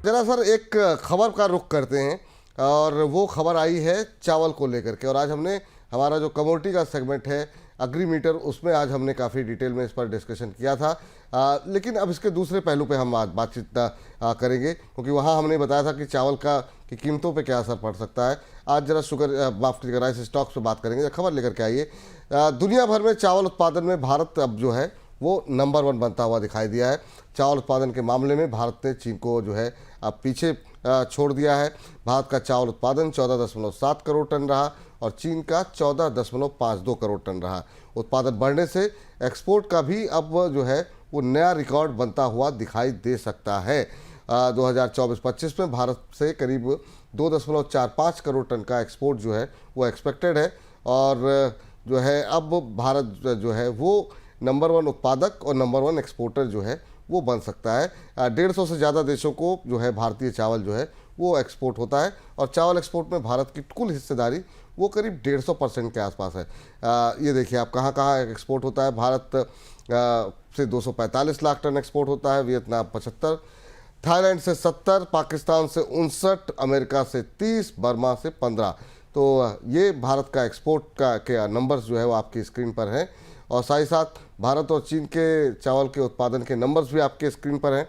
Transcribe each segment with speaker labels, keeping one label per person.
Speaker 1: जरा सर एक खबर का रुख करते हैं और वो खबर आई है चावल को लेकर के। और आज हमने हमारा जो कमोडिटी का सेगमेंट है अग्री मीटर, उसमें आज हमने काफ़ी डिटेल में इस पर डिस्कशन किया था। लेकिन अब इसके दूसरे पहलू पे हम आज बातचीत करेंगे, क्योंकि वहाँ हमने बताया था कि चावल की कीमतों पे क्या असर पड़ सकता है। आज जरा माफ कीजिएगा, राइस स्टॉक्स पे बात करेंगे। खबर लेकर के आइए। दुनिया भर में चावल उत्पादन में भारत अब जो है वो नंबर 1 बनता हुआ दिखाई दिया है। चावल उत्पादन के मामले में भारत ने चीन को जो है अब पीछे छोड़ दिया है। भारत का चावल उत्पादन 14.7 करोड़ टन रहा और चीन का 14.52 करोड़ टन रहा। उत्पादन बढ़ने से एक्सपोर्ट का भी अब जो है वो नया रिकॉर्ड बनता हुआ दिखाई दे सकता है। 2024-25 में भारत से करीब 2.45 करोड़ टन का एक्सपोर्ट जो है वो एक्सपेक्टेड है। और जो है अब भारत जो है वो नंबर 1 उत्पादक और नंबर 1 एक्सपोर्टर जो है वो बन सकता है। 150 से ज़्यादा देशों को जो है भारतीय चावल जो है वो एक्सपोर्ट होता है और चावल एक्सपोर्ट में भारत की कुल हिस्सेदारी वो करीब 150% के आसपास है। ये देखिए आप कहाँ कहाँ एक्सपोर्ट होता है। भारत से 245 लाख टन एक्सपोर्ट होता है, वियतनाम 75, थाईलैंड से 70, पाकिस्तान से 59, अमेरिका से 30, बर्मा से 15। तो ये भारत का एक्सपोर्ट के नंबर्स जो है वो आपकी स्क्रीन पर हैं। और साथ ही साथ भारत और चीन के चावल के उत्पादन के नंबर्स भी आपके स्क्रीन पर हैं।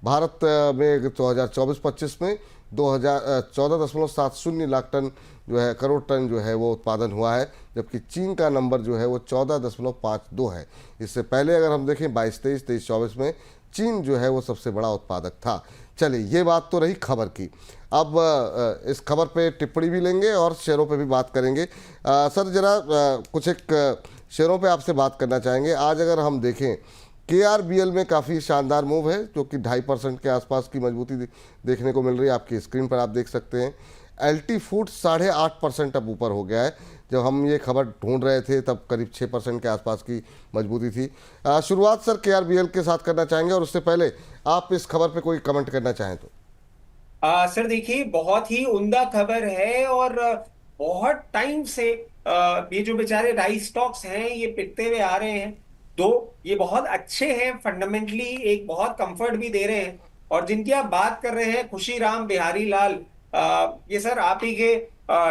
Speaker 1: भारत में 2024-25 में 14.70 लाख टन जो है करोड़ टन जो है वो उत्पादन हुआ है, जबकि चीन का नंबर जो है वो 14.52 है। इससे पहले अगर हम देखें 22-23, 23-24 में चीन जो है वो सबसे बड़ा उत्पादक था। चलिए, ये बात तो रही खबर की। अब इस खबर पे टिप्पणी भी लेंगे और शेयरों पे भी बात करेंगे। सर जरा कुछ एक शेयरों पे आपसे बात करना चाहेंगे। आज अगर हम देखें KRBL में काफ़ी शानदार मूव है, जो कि 2.5% के आसपास की मजबूती देखने को मिल रही है। आपकी स्क्रीन पर आप देख सकते हैं। LT फूड 8.5% अब ऊपर हो गया है। जब हम ये खबर ढूंढ रहे थे तब करीब 6% के आसपास की मजबूती थी। शुरुआत सर KRBL के साथ करना चाहेंगे, और उससे पहले आप इस खबर पे कोई कमेंट करना चाहें तो।
Speaker 2: सर देखिए, बहुत ही उम्दा खबर है और बहुत टाइम से ये जो बेचारे राइस स्टॉक्स हैं ये पिटते हुए आ रहे हैं। दो ये बहुत अच्छे हैं, फंडामेंटली एक बहुत कंफर्ट भी दे रहे हैं। और जिनकी आप बात कर रहे हैं, खुशी राम बिहारी लाल, ये सर आप ही के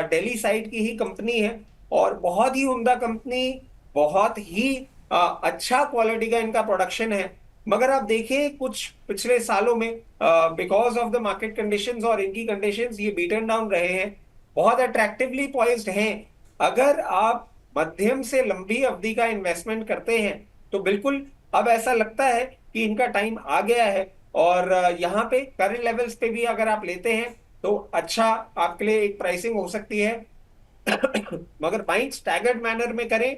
Speaker 2: दिल्ली साइड की ही कंपनी है और बहुत ही उम्दा कंपनी, बहुत ही अच्छा क्वालिटी का इनका प्रोडक्शन है। मगर आप देखिए कुछ पिछले सालों में because of the market conditions और इनकी कंडीशंस ये बीटन डाउन रहे हैं। बहुत अट्रैक्टिवली पॉइज्ड हैं। अगर आप मध्यम से लंबी अवधि का इन्वेस्टमेंट करते हैं तो बिल्कुल अब ऐसा लगता है कि इनका टाइम आ गया है। और यहाँ पे करंट लेवल्स पे भी अगर आप लेते हैं तो अच्छा आपके लिए एक प्राइसिंग हो सकती है। मगर बाइंग स्टैगर्ड मैनर में करें,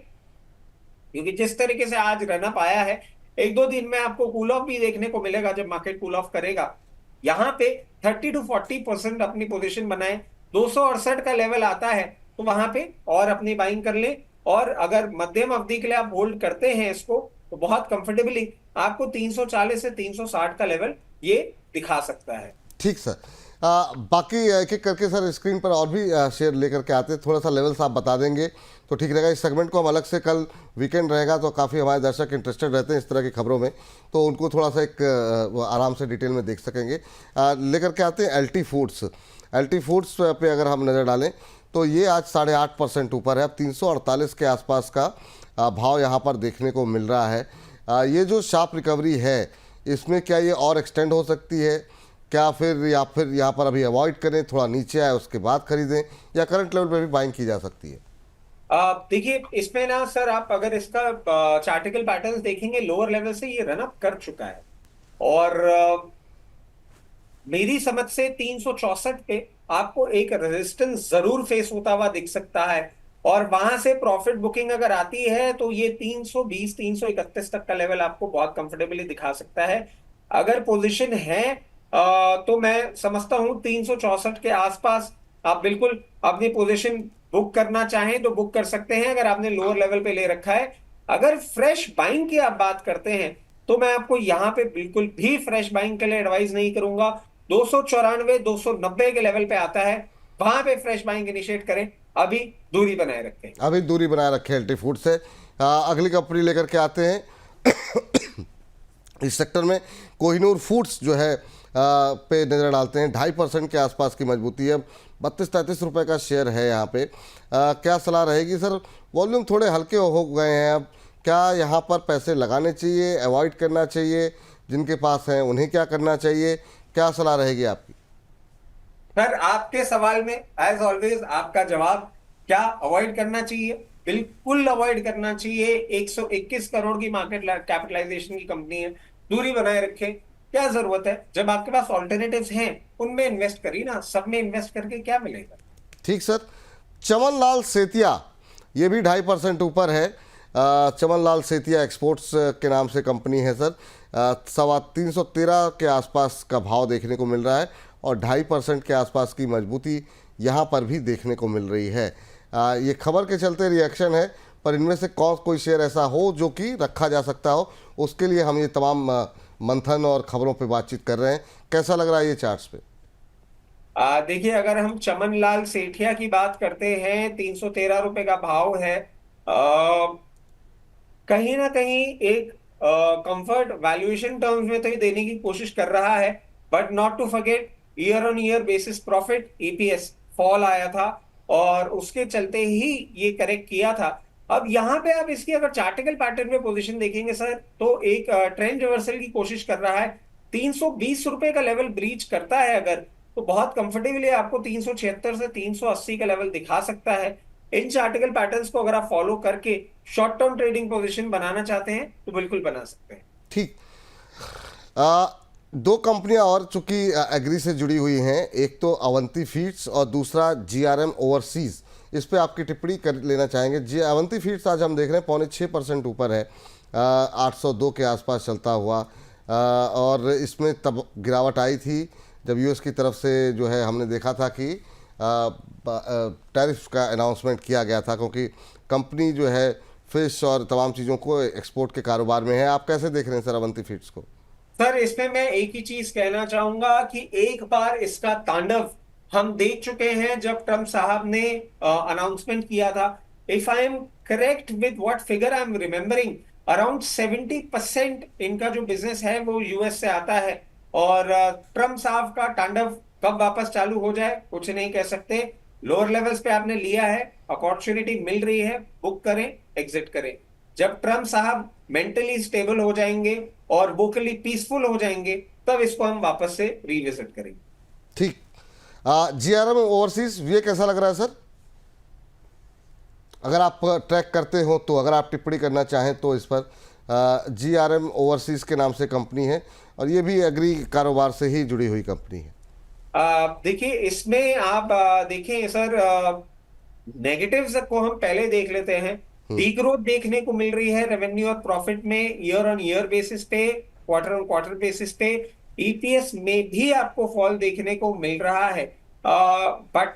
Speaker 2: क्योंकि जिस तरीके से आज रन अप आया है, 1-2 दिन में आपको कूल ऑफ भी देखने को मिलेगा जब मार्केट कूल ऑफ करेगा। यहाँ पे 30 to 40% अपनी पोजीशन बनाए। 268 का लेवल आता है तो वहां पे और अपनी बाइंग कर ले। और अगर मध्यम अवधि के लिए आप होल्ड करते हैं इसको तो बहुत कंफर्टेबली आपको 340 से 360 का लेवल ये दिखा सकता है।
Speaker 1: ठीक सर। बाकी एक एक करके सर स्क्रीन पर और भी शेयर लेकर के आते हैं। थोड़ा सा लेवल्स आप बता देंगे तो ठीक रहेगा। इस सेगमेंट को हम अलग से, कल वीकेंड रहेगा तो काफ़ी हमारे दर्शक इंटरेस्टेड रहते हैं इस तरह की खबरों में, तो उनको थोड़ा सा एक वो आराम से डिटेल में देख सकेंगे। लेकर के आते हैं LT फूड्स। LT फूड्स पे अगर हम नज़र डालें तो ये आज 8.5% ऊपर है। अब 348 के आसपास का भाव यहाँ पर देखने को मिल रहा है। ये जो शार्प रिकवरी है, इसमें क्या ये और एक्सटेंड हो सकती है क्या, फिर यहाँ पर अभी अवॉइड करें, थोड़ा नीचे आए उसके बाद खरीदें, या करंट लेवल पे भी बाइंग की जा सकती है?
Speaker 2: देखिए, इसमें ना सर आप अगर इसका चार्टिकल पैटर्न्स देखेंगे, लोअर लेवल से ये रन अप कर चुका है। और मेरी समझ से 364 पे आपको एक रेजिस्टेंस जरूर फेस होता हुआ दिख सकता है। और वहां से प्रॉफिट बुकिंग अगर आती है तो ये 320 331 तक का लेवल आपको बहुत कंफर्टेबली दिखा सकता है। अगर पोजीशन है तो मैं समझता हूं 364 के आसपास आप बिल्कुल अपनी पोजीशन बुक करना चाहें तो बुक कर सकते हैं, अगर आपने लोअर लेवल पे ले रखा है। अगर फ्रेश बाइंग की आप बात करते हैं तो मैं आपको यहां पे बिल्कुल भी फ्रेश बाइंग के लिए एडवाइस नहीं करूंगा। 294 290 के लेवल पे आता है, वहां पे फ्रेश बाइंग इनिशिएट करें। अभी दूरी बनाए रखें।
Speaker 1: अभी दूरी बनाए रखें LT फूड से। अगली कंपनी लेकर के आते हैं इस सेक्टर में। कोहिनूर फूड्स जो है पे नज़र डालते हैं, 2.5% के आसपास की मजबूती है, 32-33 रुपये का शेयर है यहाँ पे। क्या सलाह रहेगी सर? वॉल्यूम थोड़े हल्के हो गए हैं अब, क्या यहाँ पर पैसे लगाने चाहिए, अवॉइड करना चाहिए? जिनके पास हैं उन्हें क्या करना चाहिए? क्या सलाह रहेगी आपकी?
Speaker 2: सर, आपके सवाल में एज ऑलवेज आपका जवाब, क्या अवॉइड करना चाहिए? बिल्कुल अवॉइड करना चाहिए। 121 करोड़ की मार्केट कैपिटलाइजेशन की कंपनी है, दूरी बनाए रखें। क्या जरूरत है? जब आपके पास ऑल्टरनेटिव्स हैं उनमें इन्वेस्ट करिए ना, सब में इन्वेस्ट करके क्या मिलेगा?
Speaker 1: ठीक सर। चमन लाल सेतिया, ये भी 2.5% ऊपर है। चमन लाल सेतिया एक्सपोर्ट्स के नाम से कंपनी है सर। 313 के आसपास का भाव देखने को मिल रहा है और 2.5% के आसपास की मजबूती यहाँ पर भी देखने को मिल रही है। ये खबर के चलते रिएक्शन है, पर इनमें से कोई शेयर ऐसा हो जो कि रखा जा सकता हो, उसके लिए हम ये तमाम मंथन और खबरों पे बातचीत कर रहे हैं। कैसा लग रहा है ये चार्ट्स पे?
Speaker 2: देखिए, अगर हम चमन लाल सेठिया की बात करते हैं, 313 रुपए का भाव है। कहीं ना कहीं एक कंफर्ट वैल्यूएशन टर्म्स में तो ये देने की कोशिश कर रहा है, but not to forget, year on year basis profit EPS fall आया था और उसके चलते ही ये करेक्ट किया था। अब यहाँ पे आप इसकी अगर चार्टिकल पैटर्न में पोजीशन देखेंगे सर, तो एक ट्रेंड रिवर्सल की कोशिश कर रहा है। 320 रुपए का लेवल ब्रीच करता है अगर, तो बहुत कंफर्टेबली आपको 376 से 380 का लेवल दिखा सकता है। इन चार्टिकल पैटर्न्स को अगर आप फॉलो करके शॉर्ट टर्म ट्रेडिंग पोजीशन बनाना चाहते हैं तो बिल्कुल बना सकते हैं।
Speaker 1: ठीक। दो कंपनियां और चूंकि एग्री से जुड़ी हुई हैं, एक तो अवंती फीड्स और दूसरा जीआरएम ओवरसीज। इस पे आपकी टिप्पणी कर लेना चाहेंगे। जी, अवंती फीड्स आज हम देख रहे हैं 6.25% ऊपर है, 802 के आसपास चलता हुआ। और इसमें तब गिरावट आई थी जब यूएस की तरफ से जो है हमने देखा था कि टैरिफ का अनाउंसमेंट किया गया था, क्योंकि कंपनी जो है फिश और तमाम चीज़ों को एक्सपोर्ट के कारोबार में है। आप कैसे देख रहे हैं सर अवंती फीड्स को?
Speaker 2: सर, इसमें मैं एक ही चीज कहना चाहूंगा कि एक बार इसका तांडव हम देख चुके हैं जब ट्रम्प साहब ने अनाउंसमेंट किया था। If I am correct with what figure I am remembering, around 70% इनका जो बिजनेस है वो यूएस से आता है। और ट्रम्प साहब का तांडव कब वापस चालू हो जाए कुछ नहीं कह सकते। लोअर लेवल्स पे आपने लिया है, अपॉर्चुनिटी मिल रही है, बुक करें, एग्जिट करें। जब ट्रम्प साहब मेंटली स्टेबल हो जाएंगे और वोकली पीसफुल हो जाएंगे, तब इसको हम वापस से रिविजिट करेंगे।
Speaker 1: ठीक। जीआरएम ओवरसीज, ये कैसा लग रहा है सर? अगर आप ट्रैक करते हो तो, अगर आप टिप्पणी करना चाहें तो इस पर। जीआरएम ओवरसीज के नाम से कंपनी है और ये भी एग्री कारोबार से ही जुड़ी हुई कंपनी है।
Speaker 2: देखिए, इसमें आप देखें सर, नेगेटिव्स को हम पहले देख लेते हैं। डीग्रोथ देखने को मिल रही है रेवेन्यू और प्रॉफिट में, ईयर ऑन ईयर बेसिस पे, क्वार्टर ऑन क्वार्टर बेसिस पे। ईपीएस में भी आपको फॉल देखने को मिल रहा है, बट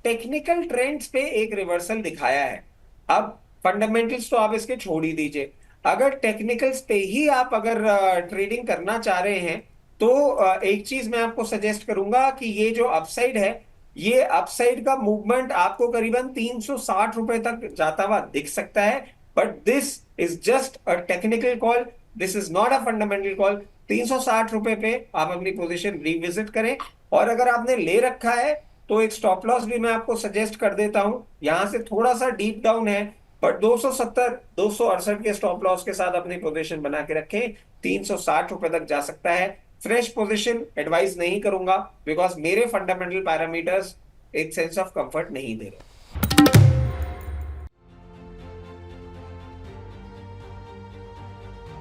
Speaker 2: टेक्निकल ट्रेंड्स पे एक रिवर्सल दिखाया है। अब फंडामेंटल्स तो आप इसके छोड़ ही दीजिए। अगर टेक्निकल्स पे ही आप अगर ट्रेडिंग करना चाह रहे हैं, तो एक चीज मैं आपको सजेस्ट करूंगा कि ये जो अपसाइड है, ये अपसाइड का मूवमेंट आपको करीबन 360 रुपए तक जाता हुआ दिख सकता है। But this is just a technical call, this is not a fundamental call. 360 रुपए पे आप अपनी पोजीशन रिविजिट करें। और अगर आपने ले रखा है तो एक स्टॉप लॉस भी मैं आपको सजेस्ट कर देता हूं। यहां से थोड़ा सा डीप डाउन है, बट 270 268 के स्टॉप लॉस के साथ अपनी पोजीशन बना के रखें। 360 रुपए तक जा सकता है। फ्रेश पोजीशन एडवाइस नहीं करूंगा, बिकॉज मेरे फंडामेंटल पैरामीटर्स एक सेंस ऑफ कंफर्ट नहीं दे रहे।